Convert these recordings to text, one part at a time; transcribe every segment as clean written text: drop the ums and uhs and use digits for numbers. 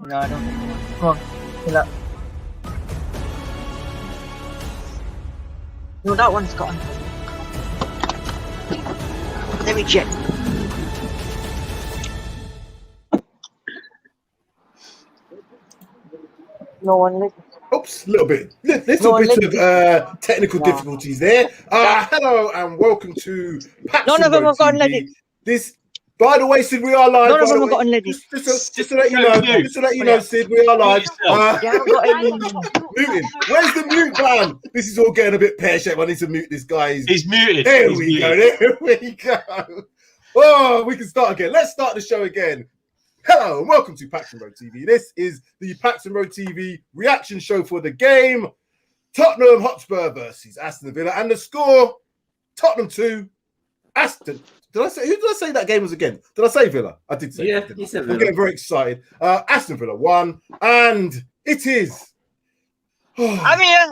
No, I don't think so. Come on, Villa. No, that one's gone. Let me check. No one lives. Oops, little bit of technical difficulties there. Hello and welcome to Paxton None of them Road have gotten TV. ladies. This, by the way, Sid, we are live. None of them have gotten ladies. Just to let you know, Sid, we are live. You haven't got any. Muting. Where's the mute button? This is all getting a bit pear-shaped. I need to mute this guy. He's muted. There we go. Oh, we can start again. Let's start the show again. Hello and welcome to Paxton Road TV. This is the Paxton Road TV reaction show for the game Tottenham Hotspur versus Aston Villa, and the score: Tottenham 2, Aston. Who did I say that game was again? Did I say Villa? I did say. Yeah, you said Villa. I'm getting very excited. Aston Villa 1, and it is. I'm here.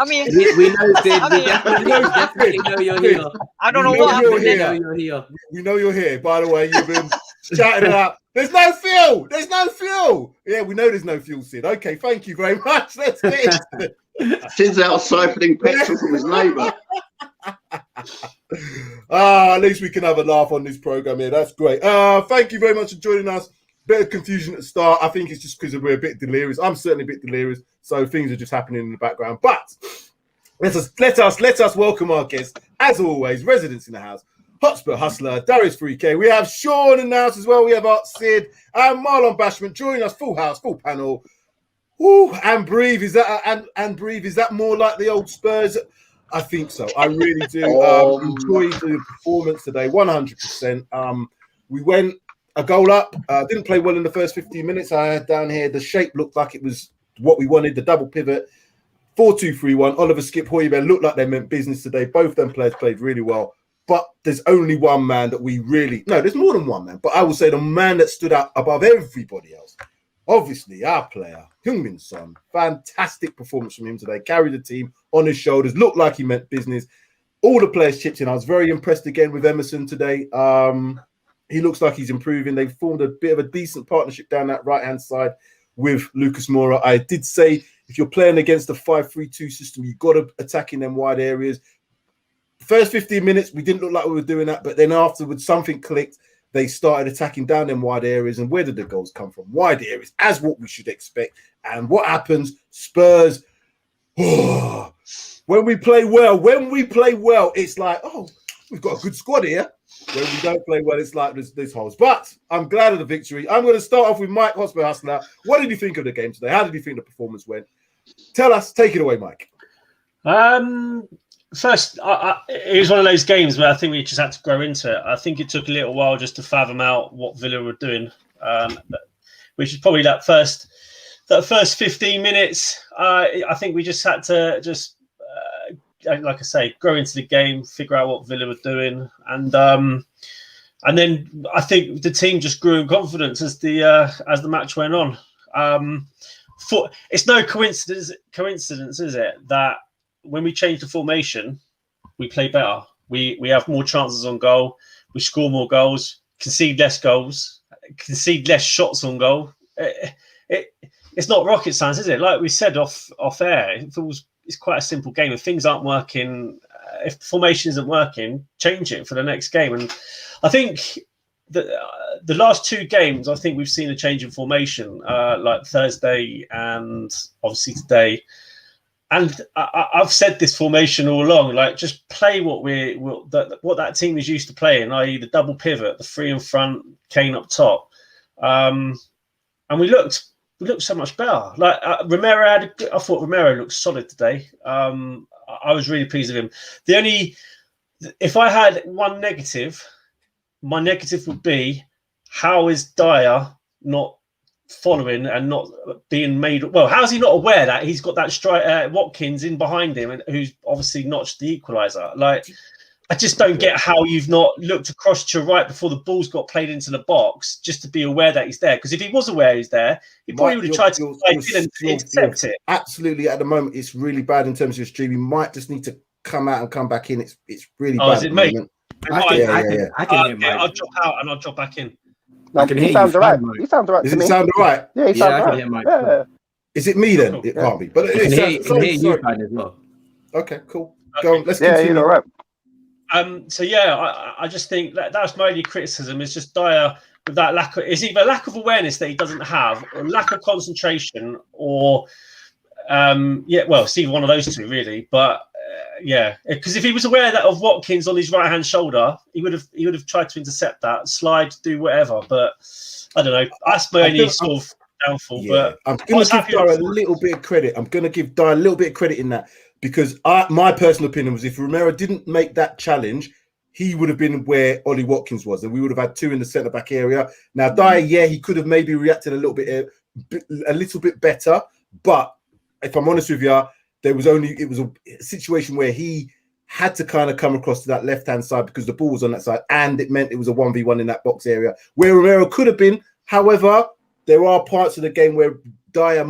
We know, Sid. We definitely know you're here. I don't know what happened. We know you're here. We know you're here. By the way, you've been shouting it out. There's no fuel. There's no fuel. Yeah, we know there's no fuel, Sid. Okay, thank you very much. Let's get into it. Sid's out siphoning petrol from his neighbour. At least we can have a laugh on this program here. That's great. Thank you very much for joining us. Bit of confusion at the start. I think it's just because we're a bit delirious. I'm certainly a bit delirious, so things are just happening in the background. But let us welcome our guests, as always, residents in the house. Hotspur hustler Darius 3K. We have Sean in the house as well. We have Art Sid and Marlon Bashment joining us. Full house, full panel. Ooh, and Breathe. Is that and Breathe? Is that more like the old Spurs? I think so. I really do. Enjoyed the performance today, 100%. We went a goal up. Didn't play well in the first 15 minutes. I had down here the shape looked like it was what we wanted. The double pivot, 4-2-3-1. Oliver, Skip, Hoiberg looked like they meant business today. Both them players played really well. But there's only one man that we really... No, there's more than one man. But I will say the man that stood out above everybody else, obviously, our player, Heung-min Son. Fantastic performance from him today. Carried the team on his shoulders. Looked like he meant business. All the players chipped in. I was very impressed again with Emerson today. He looks like he's improving. They've formed a bit of a decent partnership down that right-hand side with Lucas Moura. I did say if you're playing against a 5-3-2 system, you've got to attack in them wide areas. First 15 minutes, we didn't look like we were doing that, but then afterwards, something clicked. They started attacking down them wide areas, and where did the goals come from? Wide areas, as what we should expect. And what happens? Spurs, when we play well, it's like, oh, we've got a good squad here. When we don't play well, it's like there's holes. But I'm glad of the victory. I'm going to start off with Mike Hotspur Hustler. What did you think of the game today? How did you think the performance went? Tell us. Take it away, Mike. First, it was one of those games where I think we just had to grow into it. I think it took a little while just to fathom out what Villa were doing, which is probably that first 15 minutes. I think we just had to like I say, grow into the game, figure out what Villa were doing, and then I think the team just grew in confidence as the match went on. It's no coincidence, is it, that when we change the formation, we play better. We have more chances on goal. We score more goals, concede less goals, concede less shots on goal. It's not rocket science, is it? Like we said off air, it's quite a simple game. If things aren't working, if formation isn't working, change it for the next game. And I think that the last two games, I think we've seen a change in formation, like Thursday and obviously today. And I've said this formation all along, like just play what that team is used to playing, i.e. the double pivot, the three in front, Kane up top. And we looked so much better. Like Romero I thought Romero looked solid today. I was really pleased with him. If I had one negative, my negative would be how is Dyer not following and not being made well? How's he not aware that he's got that Watkins in behind him and who's obviously notched the equaliser? Like, I just don't get how you've not looked across to your right before the ball's got played into the box just to be aware that he's there. Because if he was aware he's there, he probably would have tried to intercept it. Absolutely, at the moment it's really bad in terms of your stream. You might just need to come out and come back in. It's really bad. Is it me? I can hear Mike. I'll drop out and I'll drop back in. No, I can hear he sounds you alright. fine, Mike. He sounds alright Does to it me. sound all right? Yeah, he Yeah, sounds I can alright. hear Mike. Yeah. Is it me then? Cool. It can't be. But I can it hear you sorry. fine as well. Okay, cool. Go on. Let's Yeah, he's continue. alright. So yeah, I just think that's my only criticism is just Dyer with that lack of, is either lack of awareness that he doesn't have, or lack of concentration, or well, it's either one of those two really. But yeah, because if he was aware that of Watkins on his right hand shoulder, he would have tried to intercept that, slide, do whatever. But I don't know. That's my only sort of downfall. Yeah, But I'm going to give Dyer a little bit of credit. I'm going to give Dyer a little bit of credit in that, because my personal opinion was if Romero didn't make that challenge, he would have been where Ollie Watkins was, and we would have had two in the centre back area. Now, Dyer, yeah, he could have maybe reacted a little bit better, but if I'm honest with you, it was a situation where he had to kind of come across to that left-hand side because the ball was on that side, and it meant it was a 1v1 in that box area where Romero could have been. However, there are parts of the game where Dyer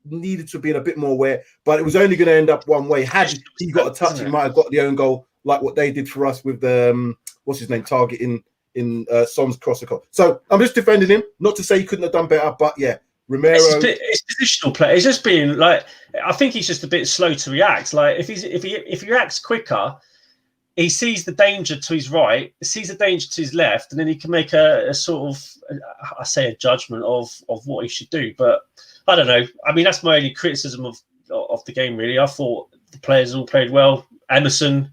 needed to be in a bit more aware, but it was only going to end up one way. Had he got a touch, he might have got the own goal, like what they did for us with the what's his name, targeting in Son's cross. So I'm just defending him, not to say he couldn't have done better, but yeah, Romero. It's positional play. It's just being like, I think he's just a bit slow to react. Like if he reacts quicker, he sees the danger to his right, sees the danger to his left, and then he can make a sort of, I say, a judgment of what he should do. But I don't know. I mean, that's my only criticism of the game, really. I thought the players all played well. Emerson,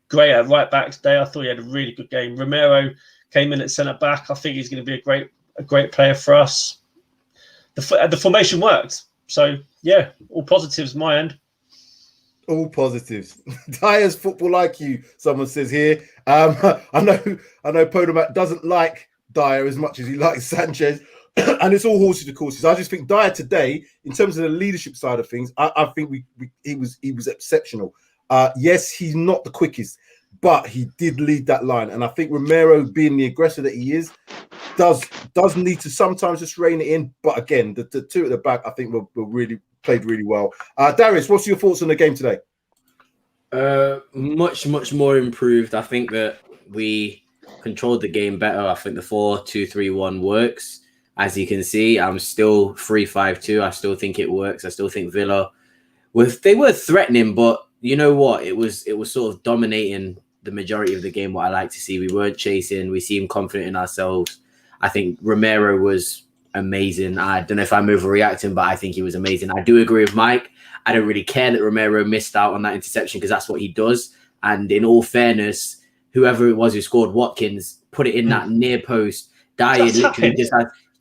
great at right back today. I thought he had a really good game. Romero came in at centre back. I think he's going to be a great player for us. The formation worked. So yeah, all positives my end. All positives. Dyer's football IQ, someone says here. I know Podomat doesn't like Dyer as much as he likes Sanchez, and it's all horses to courses. I just think Dyer today, in terms of the leadership side of things, I think he was exceptional. Yes, he's not the quickest, but he did lead that line, and I think Romero, being the aggressor that he is, does need to sometimes just rein it in. But again, the two at the back, I think were really played really well. Darius, what's your thoughts on the game today? Much more improved. I think that we controlled the game better. I think the 4-2-3-1 works. As you can see, I'm still 3-5-2. I still think it works. I still think Villa, they were threatening, but you know what? It was sort of dominating the majority of the game. What I like to see, we weren't chasing. We seemed confident in ourselves. I think Romero was amazing. I don't know if I'm overreacting, but I think he was amazing. I do agree with Mike. I don't really care that Romero missed out on that interception because that's what he does. And in all fairness, whoever it was who scored, Watkins, put it in that near post. Dyer literally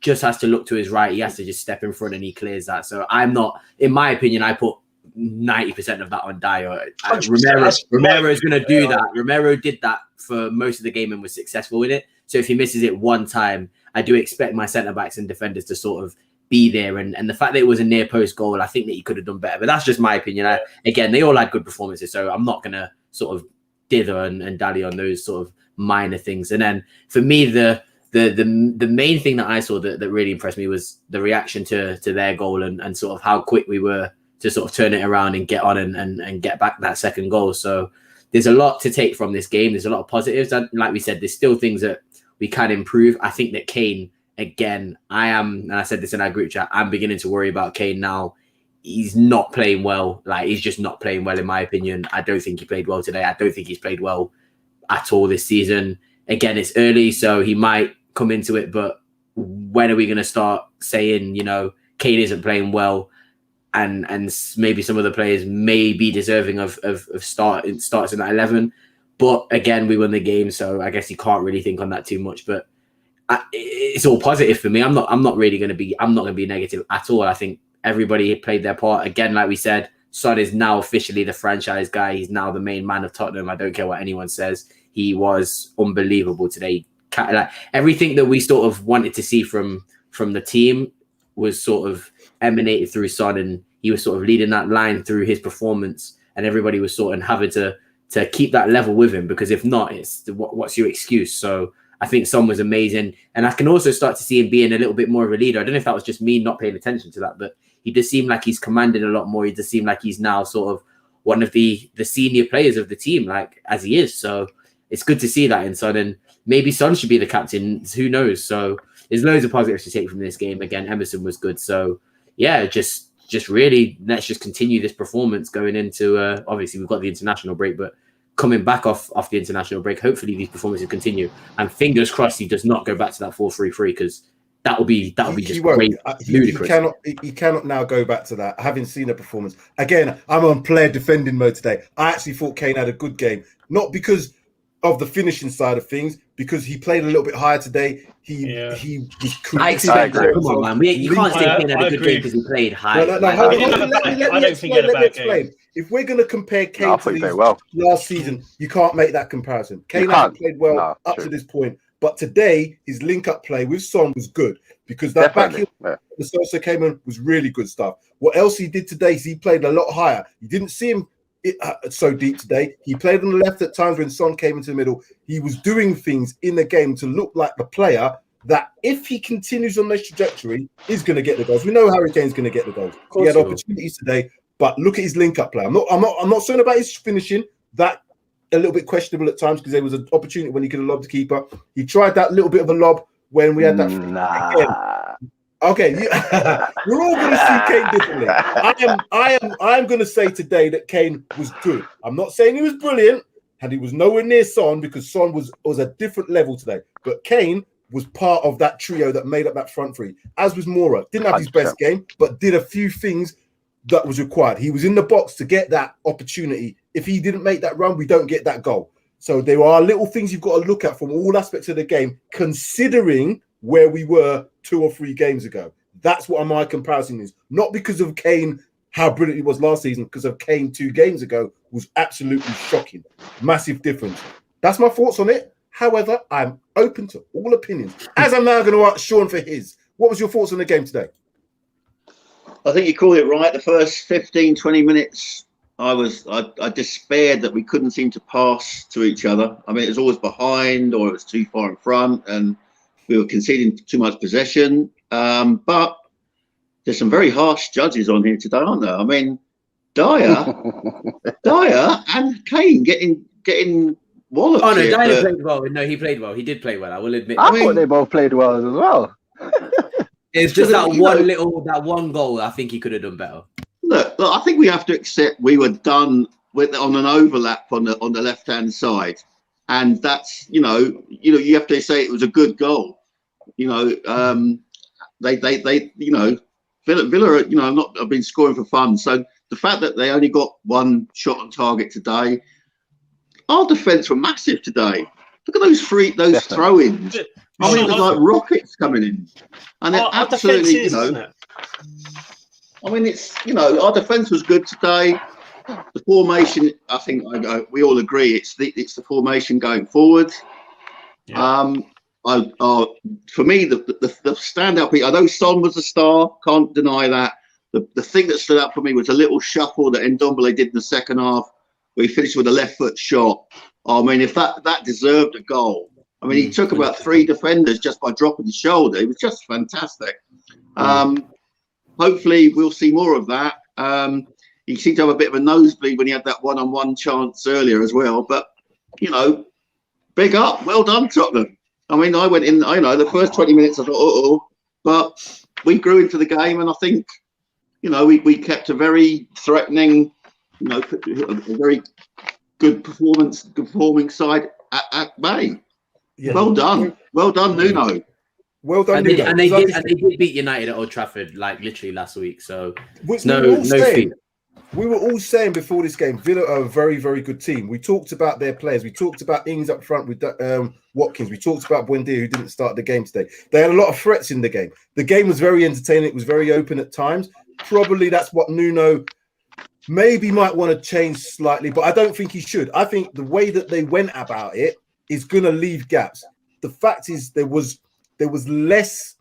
just has to look to his right. He has to just step in front and he clears that. So I'm not, in my opinion, I put 90% of that on Dyer. Romero is going to do that. Romero did that for most of the game and was successful with it. So if he misses it one time, I do expect my centre-backs and defenders to sort of be there. And the fact that it was a near-post goal, I think that he could have done better. But that's just my opinion. Again, they all had good performances, so I'm not going to sort of dither and dally on those sort of minor things. And then for me, the main thing that I saw that really impressed me was the reaction to their goal and sort of how quick we were to sort of turn it around and get on and get back that second goal. So there's a lot to take from this game. There's a lot of positives. And like we said, there's still things that we can improve. I think that Kane, again, and I said this in our group chat, I'm beginning to worry about Kane now. He's not playing well. Like, he's just not playing well, in my opinion. I don't think he played well today. I don't think he's played well at all this season. Again, it's early, so he might come into it, but when are we going to start saying, Kane isn't playing well and maybe some of the players may be deserving of starts in that 11? But again, we won the game, so I guess you can't really think on that too much. But it's all positive for me. I'm not going to be negative at all. I think everybody played their part. Again, like we said, Son is now officially the franchise guy. He's now the main man of Tottenham. I don't care what anyone says. He was unbelievable today. Like, everything that we sort of wanted to see from the team was sort of emanated through Son, and he was sort of leading that line through his performance, and everybody was sort of having to keep that level with him, because if not, it's what's your excuse? So I think Son was amazing, and I can also start to see him being a little bit more of a leader. I don't know if that was just me not paying attention to that, but he does seem like he's commanded a lot more. He does seem like he's now sort of one of the senior players of the team, like as he is. So it's good to see that in Son, and maybe Son should be the captain. Who knows? So there's loads of positives to take from this game. Again, Emerson was good. So yeah, just really let's just continue this performance going into obviously we've got the international break, but coming back off the international break, hopefully these performances continue, and fingers crossed he does not go back to that 4-3-3, because that will be just great. He cannot now go back to that. Having seen a performance again, I'm on player defending mode today. I actually thought Kane had a good game, not because of the finishing side of things, because he played a little bit higher today. He was creative. Come on, man. You can't say Kane had a good game because he played high. No, let me explain. If we're going to compare Kane to last season, you can't make that comparison. Kane hasn't played well up to this point. But today, his link-up play with Son was good, because that back heel, the Sosa came in, was really good stuff. What else he did today is he played a lot higher. You didn't see him so deep today. He played on the left at times when Son came into the middle. He was doing things in the game to look like the player that, if he continues on this trajectory, is going to get the goals. We know Harry Kane's going to get the goals. He had opportunities today, but look at his link-up play. I'm not saying about his finishing. That a little bit questionable at times, because there was an opportunity when he could have lobbed the keeper. He tried that little bit of a lob when we had that. Okay, we're all going to see Kane differently. I am going to say today that Kane was good. I'm not saying he was brilliant, and he was nowhere near Son, because Son was a different level today. But Kane was part of that trio that made up that front three, as was Moura. Didn't have his best game, but did a few things that was required. He was in the box to get that opportunity. If he didn't make that run, we don't get that goal. So there are little things you've got to look at from all aspects of the game, considering where we were 2 or 3 games ago. That's what my comparison is. Not because of Kane, how brilliant he was last season, because of Kane 2 games ago was absolutely shocking. Massive difference. That's my thoughts on it. However, I'm open to all opinions. As I'm now going to ask Sean for his. What was your thoughts on the game today? I think you called it right. The first 15, 20 minutes, I despaired that we couldn't seem to pass to each other. I mean, it was always behind, or it was too far in front, and we were conceding too much possession. But there's some very harsh judges on here today, aren't there? I mean, Dyer and Kane getting walloped. Oh no, here, Dyer played well. No, he played well. He did play well, I will admit. I thought they both played well as well. It's just that one goal. I think he could have done better. Look, I think we have to accept we were done on an overlap on the left hand side, and that's you have to say it was a good goal. Villa have been scoring for fun. So the fact that they only got one shot on target today, our defence were massive today. Look at those throw-ins. I mean, it was like rockets coming in, and it absolutely, I mean, it's our defence was good today. The formation, I think, we all agree, it's the formation going forward. Yeah. For me, the standout, I know Son was a star, can't deny that. The thing that stood out for me was a little shuffle that Ndombele did in the second half, where he finished with a left foot shot. I mean, if that deserved a goal. I mean, he took about 3 defenders just by dropping his shoulder. It was just fantastic. Hopefully, we'll see more of that. He seemed to have a bit of a nosebleed when he had that one-on-one chance earlier as well. But, big up. Well done, Tottenham. I mean, I went in, the first 20 minutes, I thought, but we grew into the game, and I think, we kept a very threatening, a very good performing side at bay. Yeah. Well done, Nuno. Well done, Nuno. And they did beat United at Old Trafford, like literally last week. So no feat. We were all saying before this game, Villa are a very, very good team. We talked about their players. We talked about Ings up front with Watkins. We talked about Buendia, who didn't start the game today. They had a lot of threats in the game. The game was very entertaining. It was very open at times. Probably that's what Nuno maybe might want to change slightly, but I don't think he should. I think the way that they went about it is going to leave gaps. The fact is there was less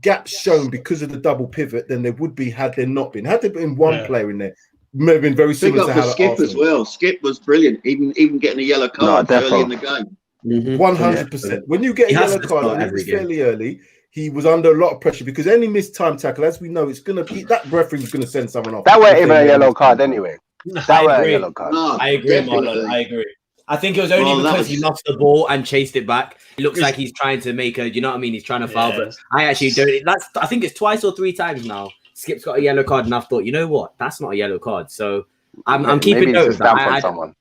gaps shown because of the double pivot than there would be had there not been. Had there been one player in there, may have been very similar to how Skip as well. Skip was brilliant, even getting a yellow card early in the game. 100%. When you get a yellow card, and it was fairly early, he was under a lot of pressure because any missed time tackle, as we know, it's going to be that referee is going to send someone off. That wasn't even a yellow card anyway. That was a yellow card. No, I agree, Marlon. I agree. I think it was only Well, that because was- he lost the ball and chased it back. It looks like he's trying to make a, you know what I mean? He's trying to foul, Yeah. but I actually don't. I think it's twice or 3 times now. Skip's got a yellow card, and I've thought, you know what? That's not a yellow card. So I'm keeping Maybe note it's of a stamp that. on someone.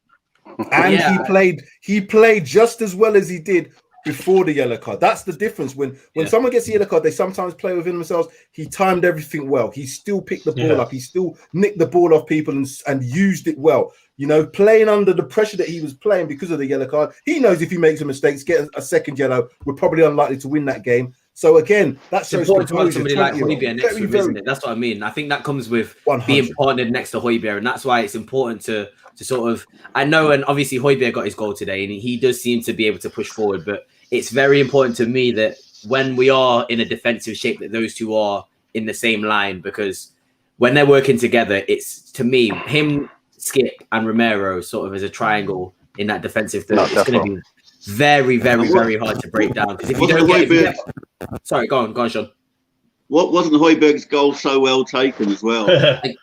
And Yeah. he played just as well as he did before the yellow card. That's the difference. When someone gets a yellow card, they sometimes play within themselves. He timed everything well. He still picked the ball up. He still nicked the ball off people and used it well. You know, playing under the pressure that he was playing because of the yellow card, he knows if he makes a mistake, get a second yellow, we're probably unlikely to win that game. So again, that shows important to have composure. somebody like 20-year-old. Hojbjerg next to him, Very, isn't it? That's what I mean. I think that comes with 100. being partnered next to Hojbjerg, and that's why it's important to sort of. I know, and obviously Hojbjerg got his goal today, and he does seem to be able to push forward. But it's very important to me that when we are in a defensive shape, that those two are in the same line, because when they're working together, it's, to me, him, Skip, and Romero sort of as a triangle in that defensive third. It's going to be very, very, very hard to break down, because if you don't get, sorry, go on, Sean. What wasn't Hojbjerg's goal so well taken as well?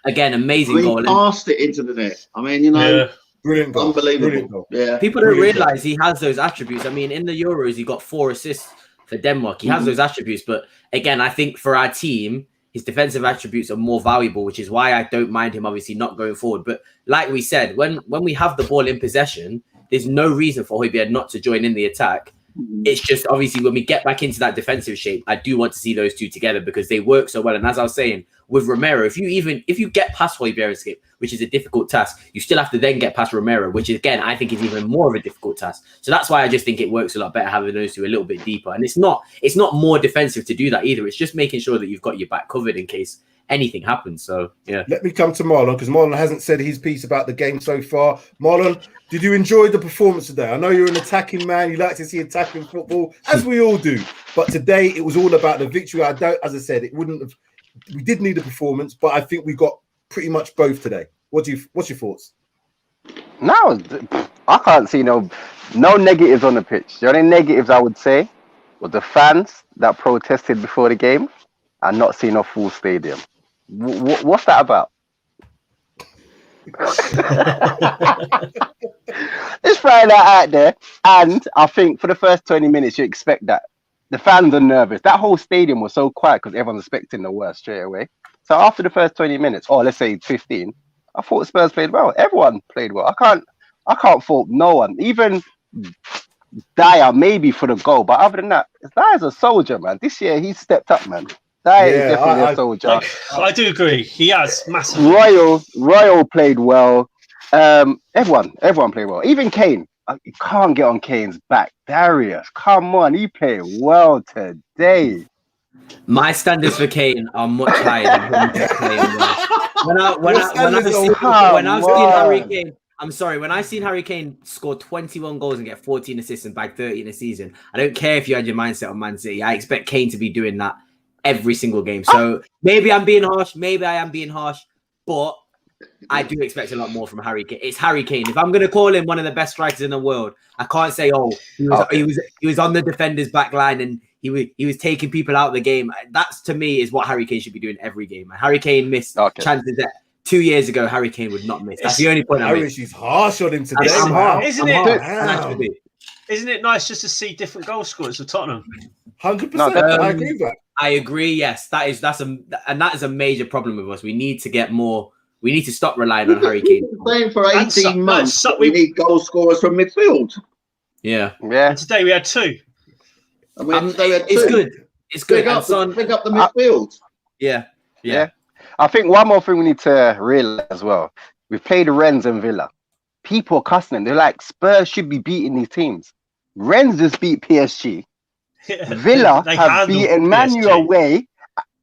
Again, amazing goal. He passed it into the net. I mean, you know, brilliant goal. Unbelievable. Brilliant goal. Yeah. People don't realize he has those attributes. I mean, in the Euros, he got 4 assists for Denmark. He has those attributes, but again, I think for our team, his defensive attributes are more valuable, which is why I don't mind him obviously not going forward. But like we said, when we have the ball in possession, there's no reason for Hojbjerg not to join in the attack. It's just obviously when we get back into that defensive shape, I do want to see those two together because they work so well. And as I was saying, with Romero, if you get past Hojbjerg and Skip, which is a difficult task, you still have to then get past Romero, which again I think is even more of a difficult task. So that's why I just think it works a lot better having those two a little bit deeper. And it's not more defensive to do that either. It's just making sure that you've got your back covered in case anything happens. So yeah. Let me come to Marlon, because Marlon hasn't said his piece about the game so far. Marlon, did you enjoy the performance today? I know you're an attacking man. You like to see attacking football, as we all do. But today it was all about the victory. As I said, we did need a performance, but I think we got pretty much both today. What's your thoughts? No, I can't see no negatives on the pitch. The only negatives I would say were the fans that protested before the game and not seeing a full stadium. What's that about? Let's throw that out there. And I think for the first 20 minutes, you expect that. The fans are nervous. That whole stadium was so quiet because everyone's expecting the worst straight away. So after the first 20 minutes, or let's say 15, I thought Spurs played well. Everyone played well. I can't fault no one. Even Dyer, maybe for the goal. But other than that, Dyer's a soldier, man. This year, he's stepped up, man. Dyer is definitely a soldier. I do agree. He has massive. Royal played well. Everyone played well. Even Kane. You can't get on Kane's back. Darius, come on, he played well today. My standards for Kane are much higher than him just playing well. When I've seen Harry Kane score 21 goals and get 14 assists and bag 30 in a season, I don't care if you had your mindset on Man City. I expect Kane to be doing that every single game. So maybe I'm being harsh. Maybe I am being harsh, but I do expect a lot more from Harry Kane. It's Harry Kane. If I'm going to call him one of the best strikers in the world, I can't say, he was on the defender's back line and he was taking people out of the game. That's, to me, is what Harry Kane should be doing every game. Harry Kane missed chances that 2 years ago Harry Kane would not miss. That's the only point I'm making. He's harsh on him today. Isn't it nice just to see different goal scorers for Tottenham? 100%. I agree with that. I agree. Yes, that is a major problem with us. We need to get more. We need to stop relying on Harry Kane. Playing for 18 months, we need goal scorers from midfield. Yeah. And today we had 2. It's good. It's good. Pick up the midfield. Yeah. I think one more thing we need to realize as well. We've played Rennes and Villa. People are cussing them. They're like, Spurs should be beating these teams. Rennes just beat PSG. Villa have beaten Manu away.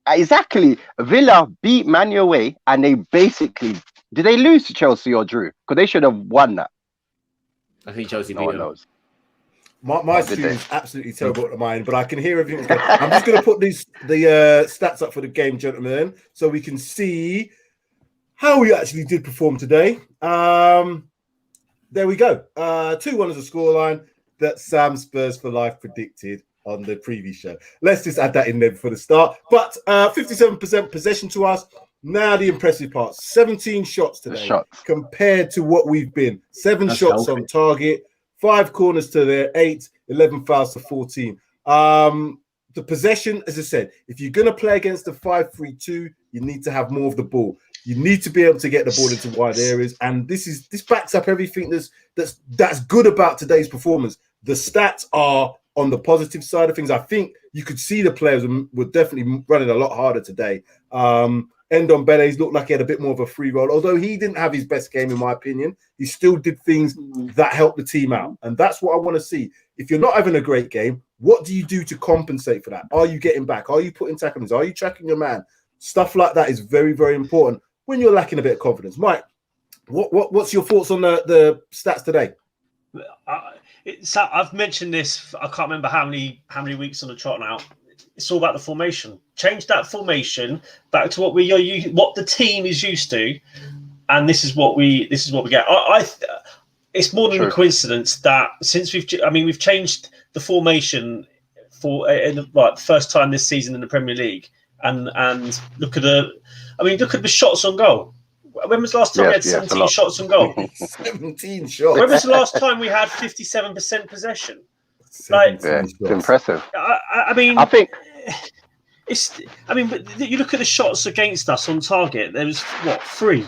Exactly. Villa beat Manu away, and they basically did they lose to Chelsea or drew? Because they should have won that. I think Chelsea beat them. My stream is absolutely terrible at mine, but I can hear everything. I'm just going to put the stats up for the game, gentlemen, so we can see how we actually did perform today. There we go. 2-1 as a scoreline that Sam Spurs for Life predicted on the previous show. Let's just add that in there for the start. But 57% possession to us, Now the impressive part: 17 shots today, compared to what we've been. 7 shots on target, 5 corners to their 8, 11 fouls to 14. The possession, as I said, if you're going to play against the 5-3-2, you need to have more of the ball. You need to be able to get the ball into wide areas, and this backs up everything that's good about today's performance. The stats are on the positive side of things. I think you could see the players were definitely running a lot harder today. Endon Benes looked like he had a bit more of a free roll, although he didn't have his best game, in my opinion. He still did things that helped the team out, and that's what I want to see. If you're not having a great game, what do you do to compensate for that? Are you getting back? Are you putting tackles? Are you tracking your man? Stuff like that is very, very important when you're lacking a bit of confidence. Mike, what's your thoughts on the stats today? I've mentioned this. I can't remember how many weeks on the trot now. It's all about the formation. Change that formation back to what what the team is used to, and this is what we get. It's more than a coincidence that since we've changed the formation for the first time this season in the Premier League, and look at the shots on goal. When was the last time we had 17 shots on goal? 17 shots. When was the last time we had 57% possession? It's impressive. I think but you look at the shots against us on target. There was 3.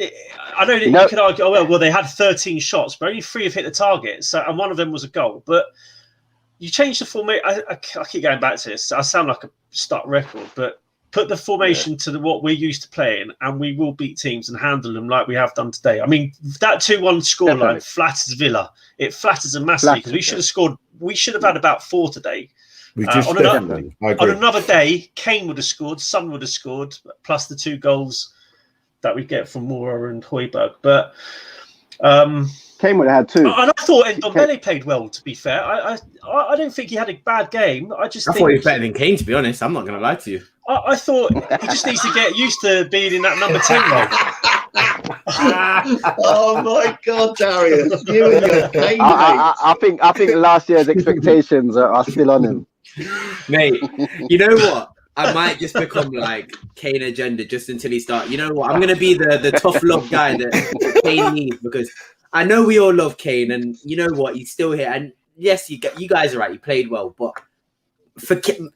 I know that you could argue, well, they had 13 shots, but only 3 have hit the target. So, and one of them was a goal. But you change the formation. I keep going back to this. I sound like a stuck record, but put the formation to what we're used to playing, and we will beat teams and handle them like we have done today. I mean, that 2-1 scoreline flatters Villa. It flatters them massively because we should have scored. We should have had about 4 today. On another day, Kane would have scored. Son would have scored, plus the 2 goals that we get from Moura and Højbjerg. But Kane would have had 2. And I thought Ndombele played well. To be fair, I don't think he had a bad game. I thought he was better than Kane. To be honest, I'm not going to lie to you. I thought he just needs to get used to being in that number 10 role. Oh my God, Darius! You and your Kane I think last year's expectations are still on him, mate. You know what? I might just become like Kane agenda just until he starts. You know what? I'm going to be the tough love guy that Kane needs, because I know we all love Kane, and you know what? He's still here. And yes, you guys are right. He played well, but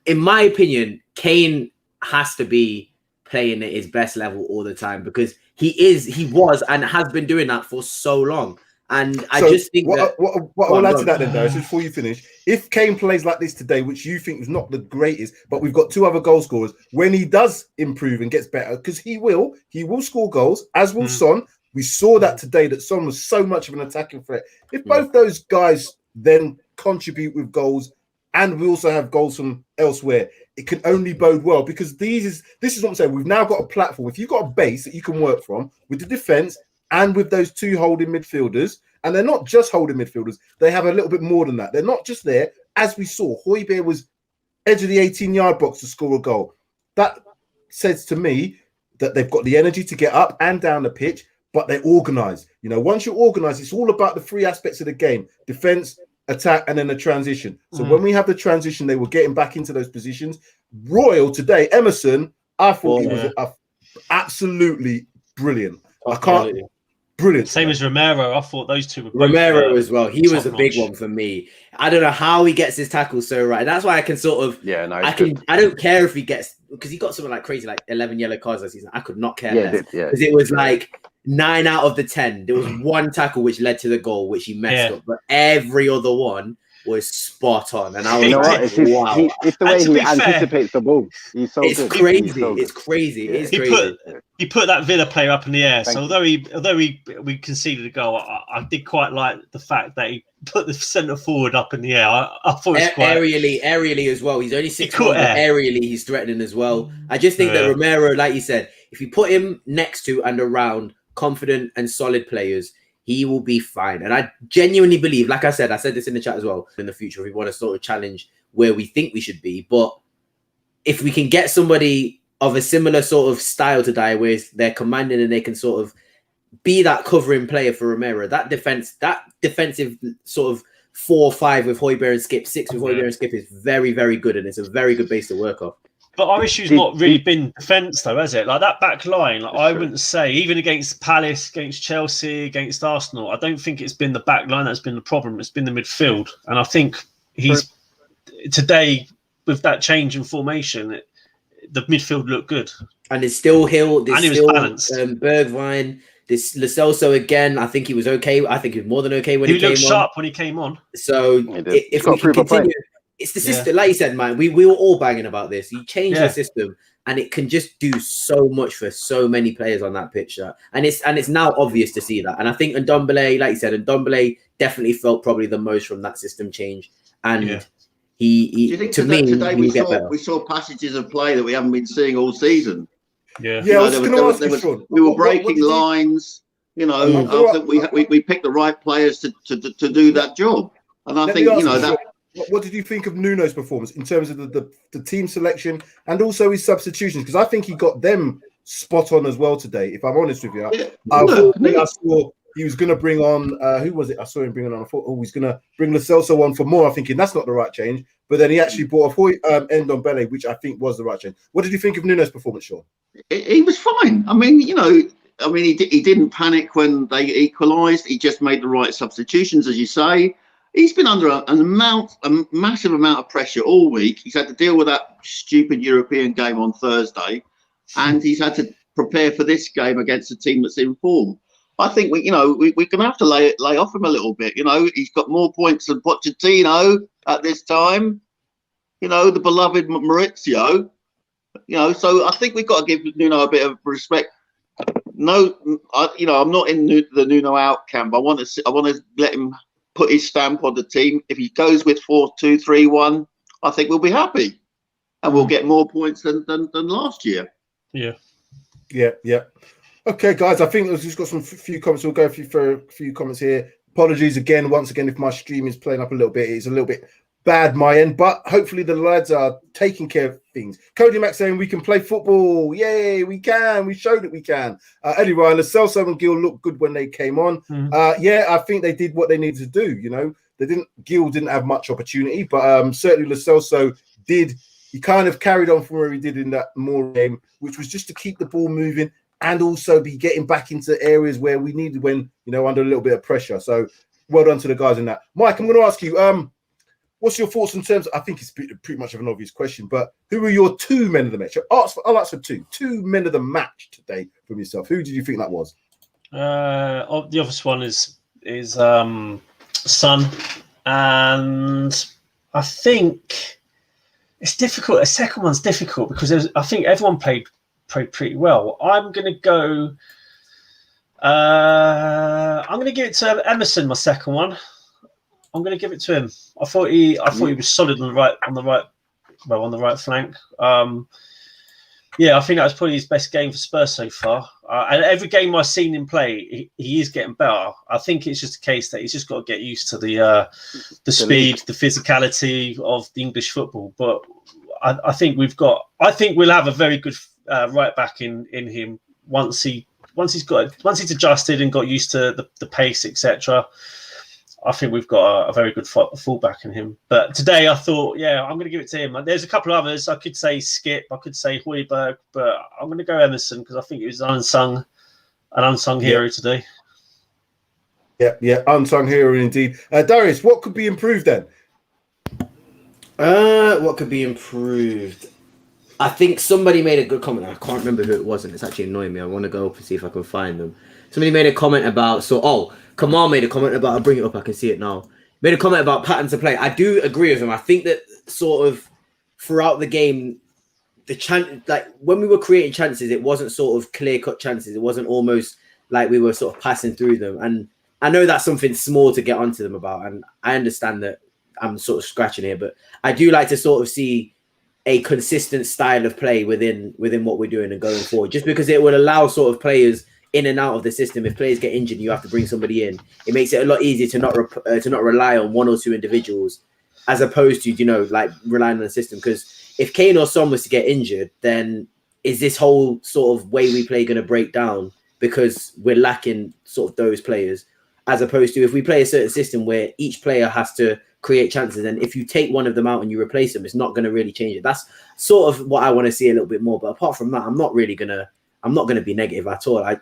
in my opinion, Kane has to be playing at his best level all the time, because he was and has been doing that for so long. And I just think what I'll add to that then, Darius, before you finish, if Kane plays like this today, which you think is not the greatest, but we've got 2 other goal scorers, when he does improve and gets better, because he will score goals, as will Son. We saw that today, that Son was so much of an attacking threat. If both those guys then contribute with goals, and we also have goals from elsewhere, it can only bode well, because this is what I'm saying. We've now got a platform. If you've got a base that you can work from with the defense and with those 2 holding midfielders, and they're not just holding midfielders, they have a little bit more than that. They're not just there. As we saw, Højbjerg was edge of the 18-yard box to score a goal. That says to me that they've got the energy to get up and down the pitch, but they're organized. You know, once you're organized, it's all about the 3 aspects of the game: defense, attack, and then the transition. So when we have the transition, they were getting back into those positions. Royal today, Emerson, I thought he was absolutely brilliant. Brilliant. Same as Romero. I thought those 2 were Romero as well. He was a big one for me. I don't know how he gets his tackles so right. That's why I can sort of I don't care if he gets, because he got something like crazy, like 11 yellow cards last season. I could not care less, because it was like 9 out of the 10. There was 1 tackle which led to the goal, which he messed up, but every other one was spot on. And I was wow. It's the way he anticipates the ball. He's so good. Crazy. It's crazy. It's crazy. He put that Villa player up in the air. So although we conceded a goal, I did quite like the fact that he put the centre forward up in the air. I thought it was quite aerially as well. He's only 6'1", but aerially he's threatening as well. I just think that Romero, like you said, if you put him next to and around confident and solid players, he will be fine. And I genuinely believe, like I said this in the chat as well, in the future, if we want to sort of challenge where we think we should be. But if we can get somebody of a similar sort of style to die, where they're commanding and they can sort of be that covering player for Romero, that defensive sort of 4 or 5 with Højbjerg and Skip, 6 with Højbjerg and Skip is very, very good. And it's a very good base to work off. But our issue's not really been defence, though, has it? Like that back line, like, I wouldn't say, even against Palace, against Chelsea, against Arsenal, I don't think it's been the back line that's been the problem. It's been the midfield. And I think today, with that change in formation, the midfield looked good. And it's still Hill, and he was balanced. Bergwijn, this Lo Celso again. I think he was okay. I think he was more than okay when he came on. He looked sharp when he came on. So if we can continue... It's the system, like you said, man. We were all banging about this. You change the system, and it can just do so much for so many players on that pitch. And it's now obvious to see that. And I think Ndombele, like you said, Ndombele definitely felt probably the most from that system change. And he do you think today we saw passages of play that we haven't been seeing all season? Yeah. I was going to ask you, Sean. We were breaking lines. You know, I think we picked the right players to do that job. And I think that. What did you think of Nuno's performance in terms of the team selection and also his substitutions? Because I think he got them spot on as well today, if I'm honest with you. I saw he was going to bring on, who was it? I saw him bringing on, I thought, he's going to bring Lo Celso on for more. I'm thinking that's not the right change. But then he actually brought Ndombele, which I think was the right change. What did you think of Nuno's performance, Sean? He was fine. I mean, he didn't panic when they equalised. He just made the right substitutions, as you say. He's been under a massive amount of pressure all week. He's had to deal with that stupid European game on Thursday, and he's had to prepare for this game against a team that's in form. I think we're going to have to lay off him a little bit. He's got more points than Pochettino at this time. The beloved Maurizio. So I think we've got to give Nuno a bit of respect. No, I'm not in the Nuno out camp. I want to let him put his stamp on the team. If he goes with 4-2-3-1, I think we'll be happy, and we'll get more points than last year. Yeah. Okay, guys. I think we've just got few comments. We'll go for a few comments here. Apologies once again, if my stream is playing up a little bit. It's a little bit bad my end, but hopefully the lads are taking care of things. Cody Mack saying we can play football. Yay, we can. We showed that we can. Eddie Ryan, Lo Celso and Gil looked good when they came on. I think they did what they needed to do. Gil didn't have much opportunity, but certainly Lo Celso did. He kind of carried on from where he did in that more game, which was just to keep the ball moving and also be getting back into areas where we needed when, under a little bit of pressure. So well done to the guys in that. Mike, I'm going to ask you, what's your thoughts in terms of, I think it's pretty much of an obvious question, but who are your two men of the match? I'll ask for two men of the match today from yourself. Who did you think that was? The obvious one is Son. And I think it's difficult. The second one's difficult because I think everyone played pretty well. I'm going to go... I'm going to give it to Emerson, my second one. I'm going to give it to him. I thought he was solid on the right flank. I think that was probably his best game for Spurs so far. And every game I've seen him play, he is getting better. I think it's just a case that he's just got to get used to the speed, the physicality of the English football. But I think we'll have a very good right back in him once he's adjusted and got used to the pace, etc. I think we've got a very good fullback in him. But today I thought, I'm going to give it to him. There's a couple of others. I could say Skip. I could say Højbjerg. But I'm going to go Emerson because I think he was an unsung hero today. Yeah, unsung hero indeed. Darius, what could be improved then? What could be improved? I think somebody made a good comment. I can't remember who it was, and it's actually annoying me. I want to go up and see if I can find them. Somebody made a comment about... Kamal made a comment about... I'll bring it up. I can see it now. Made a comment about patterns of play. I do agree with him. I think that sort of throughout the game, when we were creating chances, it wasn't sort of clear-cut chances. It wasn't almost like we were sort of passing through them. And I know that's something small to get onto them about, and I understand that I'm sort of scratching here, but I do like to sort of see a consistent style of play within what we're doing and going forward, just because it will allow sort of players in and out of the system. If players get injured, you have to bring somebody in. It makes it a lot easier to not rely on one or two individuals, as opposed to relying on the system. Because if Kane or Son was to get injured, then is this whole sort of way we play going to break down because we're lacking sort of those players, as opposed to if we play a certain system where each player has to create chances. And if you take one of them out and you replace them, it's not going to really change it. That's sort of what I want to see a little bit more. But apart from that, I'm not going to be negative at all.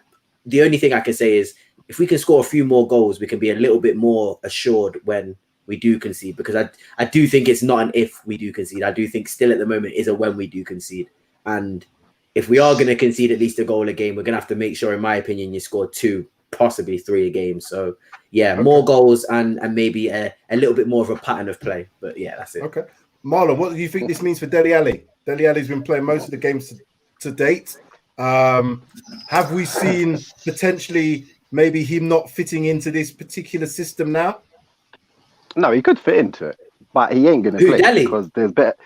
The only thing I can say is if we can score a few more goals, we can be a little bit more assured when we do concede, because I do think it's not an if we do concede. I do think still at the moment is a when we do concede. And if we are going to concede at least a goal a game, we're going to have to make sure, in my opinion, you score 2, possibly 3 a game. So yeah, more goals and maybe a little bit more of a pattern of play. But yeah, that's it. Okay. Marlon, what do you think this means for Dele Alli? Dele Alli's been playing most of the games to date. Have we seen potentially maybe him not fitting into this particular system now? No, he could fit into it, but he ain't going to play Dele? because there's better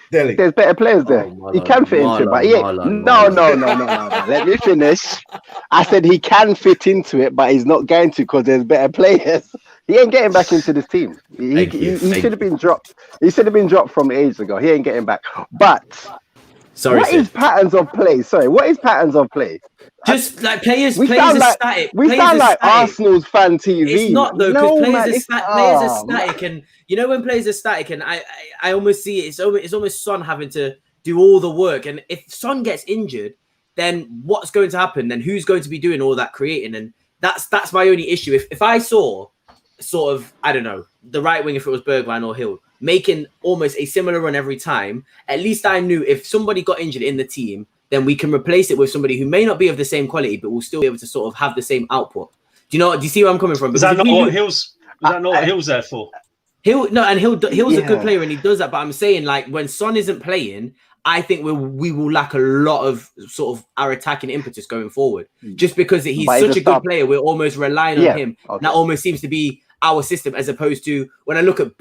players there. Marlon, he can fit into it, but he ain't. No. Let me finish. I said he can fit into it, but he's not going to because there's better players. He ain't getting back into this team. He should have been dropped. He should have been dropped from ages ago. He ain't getting back. But what is patterns of play? Sorry, what is patterns of play? Just like players are static. We sound like Arsenal's fan TV. It's not though, because players are static, and you know when players are static, and I almost see it. It's almost Son having to do all the work, and if Son gets injured, then what's going to happen? Then who's going to be doing all that creating? And that's my only issue. If I saw sort of, I don't know, the right wing, if it was Bergwijn or Hill, making almost a similar run every time, at least I knew if somebody got injured in the team, then we can replace it with somebody who may not be of the same quality, but will still be able to sort of have the same output. Do you see where I'm coming from? Is that not what Hill's there for? Hill's a good player and he does that. But I'm saying, like, when Son isn't playing, I think we will lack a lot of sort of our attacking impetus going forward. Just because he's such a good player, we're almost relying on him. Okay. That almost seems to be our system, as opposed to when I look at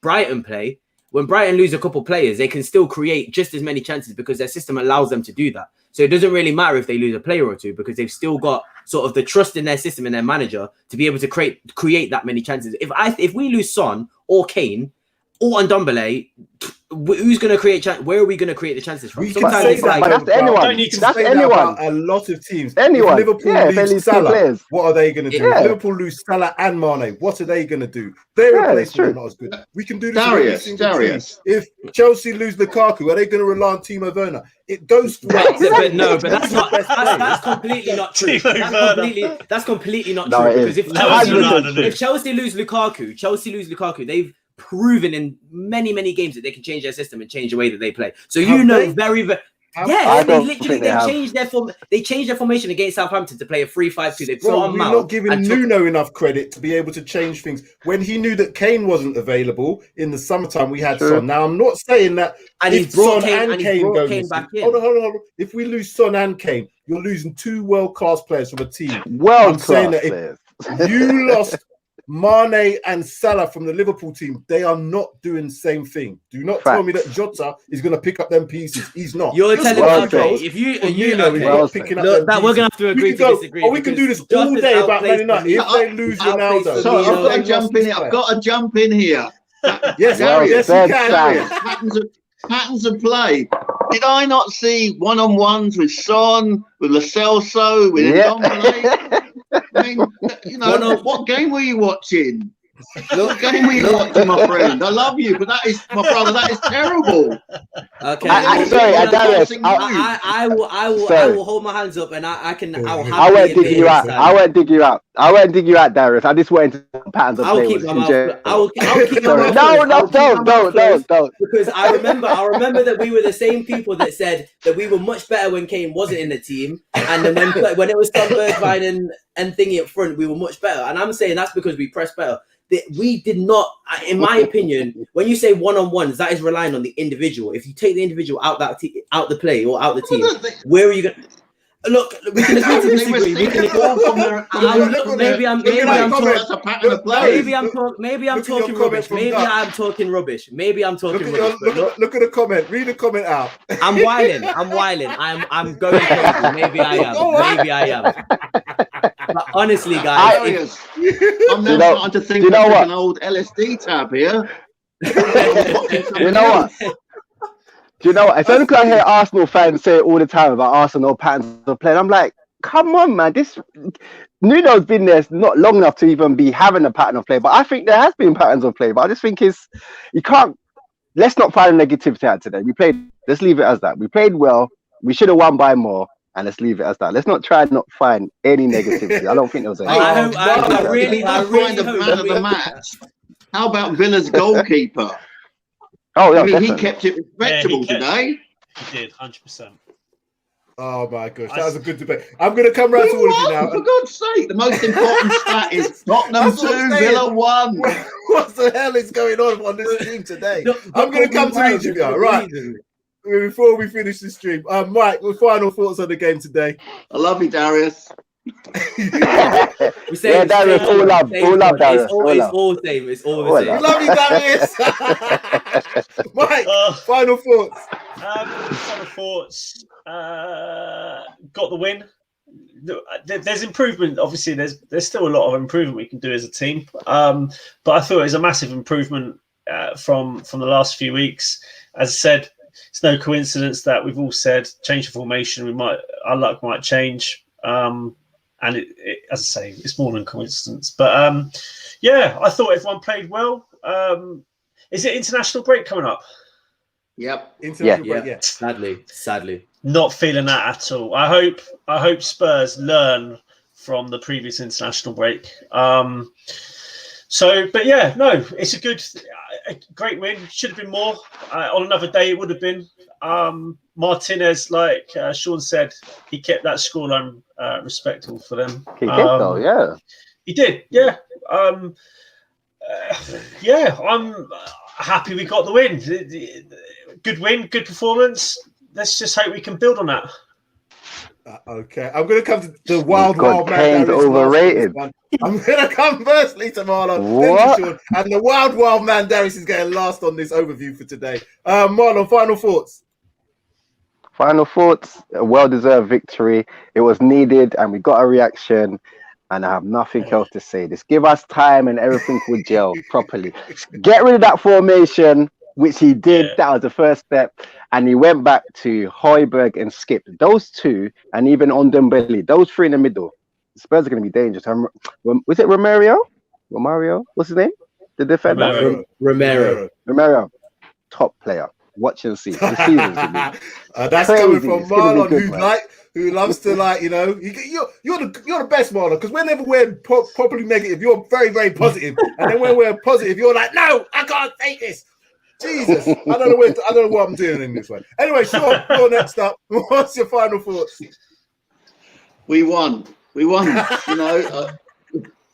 Brighton play. When Brighton lose a couple players, they can still create just as many chances because their system allows them to do that. So it doesn't really matter if they lose a player or two because they've still got sort of the trust in their system and their manager to be able to create that many chances. If we lose Son or Kane or Ndombele, who's going to create? Where are we going to create the chances from? Sometimes it's like that's anyone. That's anyone. A lot of teams. Anyone. If Liverpool lose Salah, what are they going to do? If Liverpool lose Salah and Mane, what are they going to do? Their replacement are not as good. We can do this. Darius. If Chelsea lose Lukaku, are they going to rely on Timo Werner? It goes through. But that's not. That's completely not true. That's completely not true. Because if Chelsea lose Lukaku, they've proven in many games that they can change their system and change the way that they play. So they changed their formation against Southampton to play a 3-5-2. They brought on Mount. We're not giving Nuno enough credit to be able to change things. When he knew that Kane wasn't available in the summertime, we had Son. Now I'm not saying that and if Son and Kane go missing. Hold on. If we lose Son and Kane, you're losing 2 world-class players from a team. World-class players. If you lost Mane and Salah from the Liverpool team, they are not doing the same thing. Do not tell me that Jota is going to pick up them pieces. He's not. You're telling me, if you know, not picking up them pieces. We're going to have to agree to disagree. Or we can do this all day about Man United. If they lose Ronaldo. Sorry, I've got to jump in here. I've got to jump in here. Yes, you can. Patterns of play. Did I not see one-on-ones with Son, with Lo Celso, with Ndombele? I mean, what game were you watching? What game were you watching, my friend? I love you, but that is, my brother, that is terrible. Okay. Darius, I will hold my hands up and I won't dig you out. I won't dig you out, Darius. I just went into patterns of play. I will keep my mouth. Don't. Because I remember that we were the same people that said that we were much better when Kane wasn't in the team, and then when it was Bergwijn and Thingy up front, we were much better. And I'm saying that's because we pressed better. We did not, in my opinion, when you say one-on-ones, that is relying on the individual. If you take the individual out the play or out the team, where are you going? Look, we can agree to disagree. We can maybe I'm talking rubbish. Maybe I'm talking rubbish. Look at the comment. Read the comment out. I'm whiling. I'm going crazy. Maybe I am. But honestly, guys, I'm now starting to think of an old LSD tab here. You know what? Do you know what? It's only because I hear Arsenal fans say it all the time about Arsenal patterns of play. I'm like, come on, man. This Nuno's been there not long enough to even be having a pattern of play, but I think there has been patterns of play. But I just think you can't. Let's not find a negativity out today. Let's leave it as that. We played well. We should have won by more, and let's leave it as that. Let's not try and not find any negativity. I don't think there was any. I really find the man of the match. How about Villa's goalkeeper? Oh, yeah, I mean, he definitely. kept it respectable today. He did, 100%. Oh my gosh, that was a good debate. I'm going to come round to all of you now. For God's sake, the most important stat is Tottenham 2, Villa 1. What the hell is going on this stream today? I'm going to come to each of you, right? Before we finish the stream, Mike, with final thoughts on the game today. I love you, Darius. We say Darius, all love, Darius. It's all same. It's all the same. Love you, Darius. Mike, final thoughts. Final thoughts. Got the win. There's improvement. Obviously, there's still a lot of improvement we can do as a team. But I thought it was a massive improvement from the last few weeks. As I said, it's no coincidence that we've all said change the formation. Our luck might change. And as I say, it's more than coincidence. But yeah, I thought everyone played well. Is it international break coming up? Yep. International break, yeah. Sadly. Not feeling that at all. I hope Spurs learn from the previous international break. But yeah, no, it's a great win. Should have been more. On another day, it would have been. Martinez, like Sean said, he kept that scoreline respectable for them. He did, though, yeah. He did, yeah. Yeah, I'm happy we got the win. Good win, good performance. Let's just hope we can build on that. Okay, I'm going to come to the wild man. Kane's overrated. I'm going to come firstly to Marlon, then to Sean, and the wild man Darius is getting last on this overview for today. Marlon, final thoughts. Final thoughts. A well-deserved victory. It was needed, and we got a reaction. And I have nothing else to say. Just give us time, and everything will gel properly. Get rid of that formation, which he did. Yeah. That was the first step. And he went back to Højbjerg and Skip. Those two, and even on Dembele, those three in the middle. The Spurs are going to be dangerous. Was it Romario? What's his name? The defender? Romero. Top player. Watch and see. The season's gonna be that's crazy. Coming from Marlon, who loves to you're the best, Marlon, because whenever we're properly negative, you're very, very positive. And then when we're positive, you're like, no, I can't take this. Jesus, I don't know what I'm doing in this way. Anyway, Sean, you're next up. What's your final thoughts? We won. You know,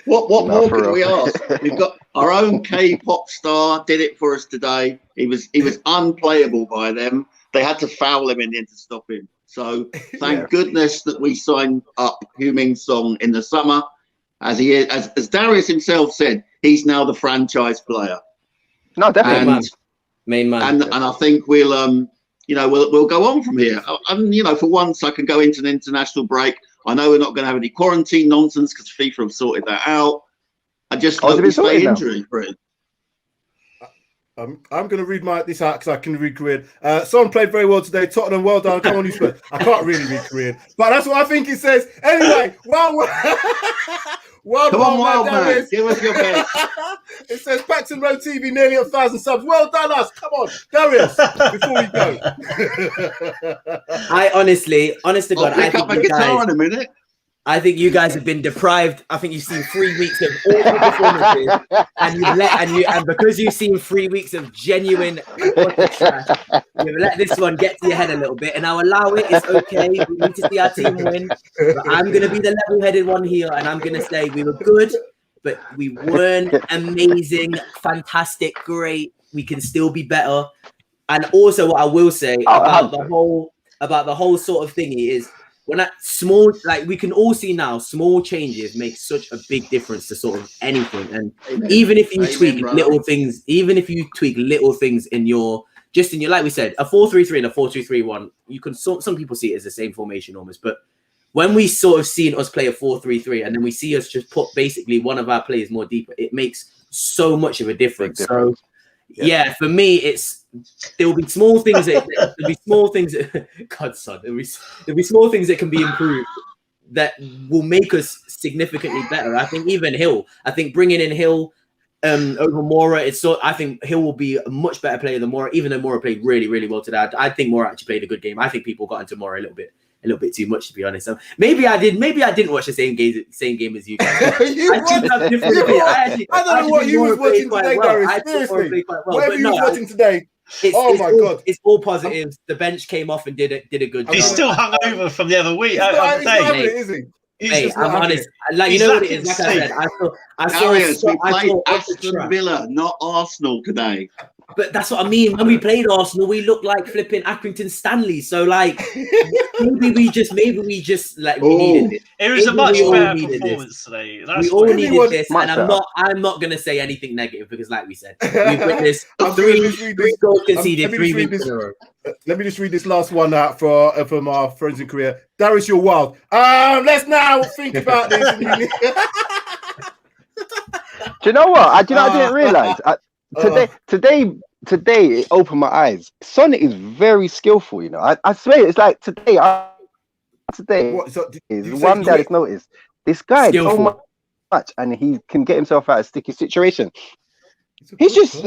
what more can we ask? We've got our own K-pop star did it for us today. He was unplayable by them. They had to foul him in the end to stop him. So thank goodness that we signed up Heung-min Son in the summer, as he is, as Darius himself said, he's now the franchise player. No, definitely. Main man. And I think we'll go on from here. And for once I can go into an international break. I know we're not going to have any quarantine nonsense because FIFA have sorted that out. I just hope we stay injury free. I'm going to read this out because I can read Korean. Son played very well today. Tottenham, well done. Come on, you Spurs. I can't really read Korean, but that's what I think it says. Anyway, wild man. Give us your best. It says Paxton Road TV, nearly 1,000 subs. Well done, us. Come on, Darius, before we go. I honest to God, I'll pick up my guitar in a minute. I think you guys have been deprived. I think you've seen 3 weeks of awful performances, and because you've seen 3 weeks of genuine trash, you've let this one get to your head a little bit, and I'll allow it. It's okay. We need to see our team win. But I'm going to be the level-headed one here, and I'm going to say we were good, but we weren't amazing, fantastic, great. We can still be better. And also, what I will say about the whole sort of thingy is, when we can all see now, small changes make such a big difference to sort of anything. And even if you tweak little things, in your, like we said, a 4-3-3 and a 4-2-3-1, you can, some people see it as the same formation almost, but when we sort of seen us play a 4-3-3 and then we see us just put basically one of our players more deeper, it makes so much of a difference. So yeah, for me, there'll be small things that God son, there'll be small things that can be improved. that will make us significantly better. I think even Hill, I think bringing in Hill over Mora, I think Hill will be a much better player than Mora, even though Mora played really, really well today. I think Mora actually played a good game. I think people got into Mora a little bit too much, to be honest. Maybe I didn't watch the same game as you guys. I don't know what you was watching today, Gary. Seriously, whatever you was watching today. It's all positives. The bench came off and did a good job. He's still hungover from the other week. He's not having it, is he? Mate, I'm honest. Like, you know what it is? Like I said, I saw Aston Villa, not Arsenal today. But that's what I mean. When we played Arsenal, we looked like flipping Accrington Stanley. So like, maybe we just like we needed it. It was a much better performance today. We all needed this, and I'm not gonna say anything negative because, like we said, we've witnessed three goals conceded 3 weeks in a row. Let me just read this last one out from our friends in Korea. Darius, you're wild. Let's now think about this. Do you know what? I didn't realize. Today it opened my eyes. Son is very skillful, you know. I swear, it's like today is one day I've noticed. This guy so much, and he can get himself out of sticky situation. He's just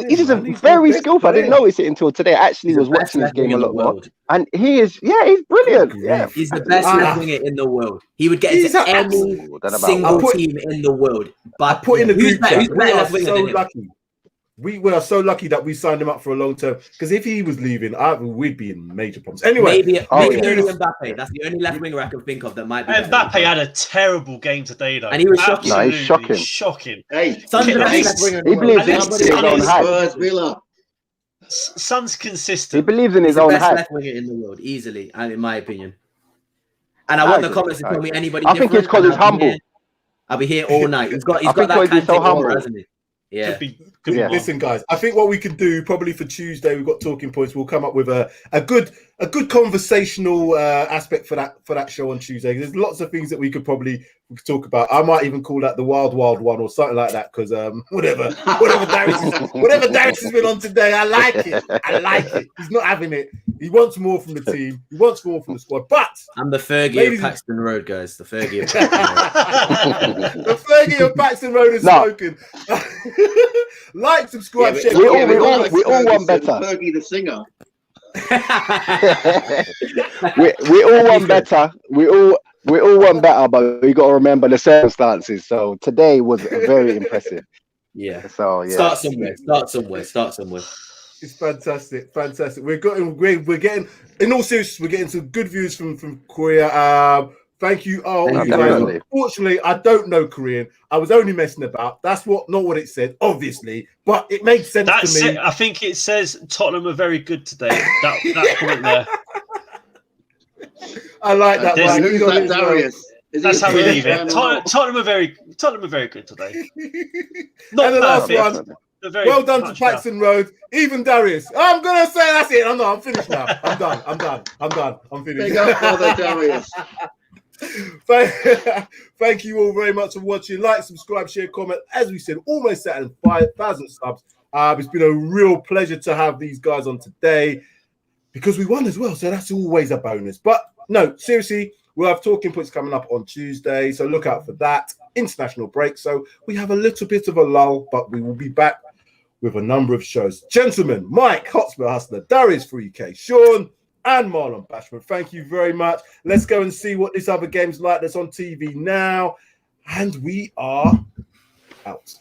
very skillful. I didn't notice it until today. I actually was watching this game a lot more, and he's brilliant. Yeah, he's the best left winger in the world. He would get into any single team in the world. But I put in the group chat. We are so lucky. We were so lucky that we signed him up for a long term. Because if he was leaving, we'd be in major problems. Anyway, maybe Mbappe. That's the only left winger I can think of that might be. Mbappe had a terrible game today, though, and he was shocking. No, he's shocking. Hey, he believes in his own hype. Son's consistent. He believes in his own hype. Left winger in the world, easily, in my opinion. And I want the comments to tell me anybody. I think it's because he's humble. I'll be here all night. He's got that kind of thing, hasn't he? Yeah. Could be. Listen, guys, I think what we can do probably for Tuesday, we've got talking points. We'll come up with a good conversational aspect for that show on Tuesday. There's lots of things that we could talk about. I might even call that the wild one or something like that, because whatever Darius has been on today, I like it. He's not having it. He wants more from the team. He wants more from the squad. But I'm the Fergie of Paxton Road, guys. The Fergie of Paxton Road. The Fergie of Paxton Road is spoken. Like, subscribe, share. We all want better. Fergie the singer. we all want better. We all want better, but we got to remember the circumstances. So today was very impressive. Yeah. So yeah. Start somewhere. It's fantastic. We're getting, in all seriousness, we're getting some good views from Korea. Thank you. Unfortunately, I don't know Korean. I was only messing about. That's not what it said, obviously, but it makes sense to me. I think it says Tottenham are very good today. That point there. I like that. Who's that, Darius? That's how we leave it. Tottenham are very good today. Not the last one. Well done to Paxton Road. Even Darius. I'm gonna say that's it. I'm finished now. I'm done. I'm finished. Big up, brother Darius. Thank you all very much for watching. Like, subscribe, share, comment. As we said, almost at 5,000 subs. It's been a real pleasure to have these guys on today because we won as well. So that's always a bonus. But no, seriously, we'll have talking points coming up on Tuesday. So look out for that. International break. So we have a little bit of a lull, but we will be back with a number of shows. Gentlemen, Mike, Hotspur Hustler, Darius 3K, Sean, and Marlon Bashman, thank you very much. Let's go and see what this other game's like that's on TV now. And we are out.